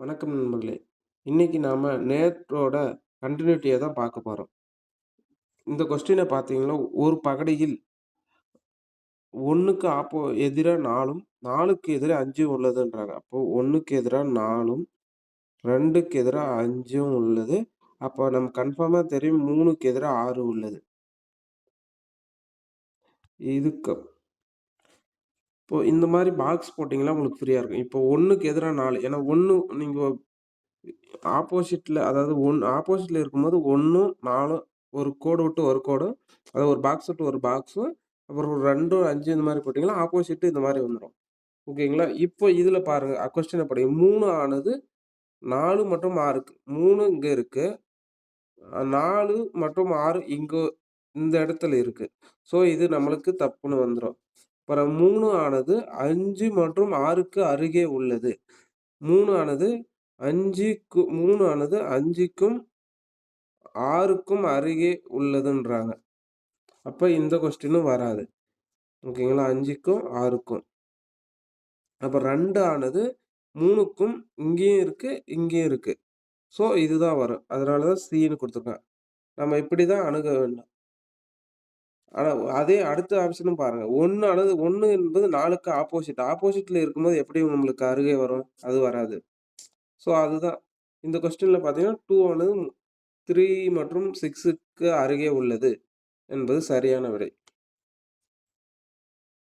வணக்கம் நண்பர்களே! இன்னைக்கு நாம நேத்தோட கன்டினியூட்டிய தான் பார்க்க போறோம். இந்த கொஸ்டின பார்த்தீங்கன்னா, ஒரு பகடையில் 1க்கு எதிரா 4ம், 4க்கு எதிரா 5ம் உள்ளதுன்றாங்க. அப்போ 1க்கு எதிரா 4ம், 2க்கு எதிரா 5ம் உள்ளது. அப்போ நமக்கு கன்ஃபார்மா தெரியும் 3க்கு எதிரா 6 உள்ளது. இதுக்கு இப்போ இந்த மாரி பாக்ஸ் போட்டீங்கன்னா உங்களுக்கு ஃப்ரீயா இருக்கும். இப்போ 1க்கு எதிரா 4 ஏன்னா 1 நீங்க அதாவது ஆப்போசிட்ல இருக்கும்போது 1ம் 4ம் ஒரு கோடு விட்டு ஒரு கோடும், அதாவது ஒரு பாக்ஸ் விட்டு ஒரு பாக்ஸும், அப்புறம் ஒரு 2, 5 இந்த மாரி போட்டீங்கன்னா, ஆப்போசிட் இந்த மாரி வந்துரும். ஓகேங்களா? இப்போ இதுல பாருங்க கொஸ்டின படிங்க. 3 ஆனது 4 மற்றும் 6க்கு 3 இங்க இருக்கு. 4 மற்றும் 6 இந்த இடத்துல இருக்கு. ஸோ இது நம்மளுக்கு தப்புன்னு வந்துரும். அப்புறம் 3 ஆனது 5 மற்றும் 6க்கு அருகே உள்ளது. 3 ஆனது 3 ஆனது 5க்கும் 6க்கும் அருகே உள்ளதுன்றாங்க. அப்ப இந்த கொஸ்டினும் வராது. ஓகேங்களா? 5க்கும் 6க்கும். அப்ப 2 ஆனது 3க்கும் இங்கேயும் இருக்கு, இங்கேயும் இருக்கு. ஸோ இதுதான் வரும். அதனால தான் சின்னு குடுத்துருக்காங்க. நம்ம இப்படி தான் அணுக வேண்டும். ஆனா அதே அடுத்த ஆப்ஷனும் பாருங்க. 1 என்பது 4க்கு ஆப்போசிட். ஆப்போசிட்ல இருக்கும்போது எப்படி நம்மளுக்கு அருகே வரும்? அது வராது. ஸோ அதுதான். இந்த கொஸ்டின்ல பார்த்தீங்கன்னா, 2 ஆனது 3 மற்றும் 6க்கு அருகே உள்ளது என்பது சரியான விடை.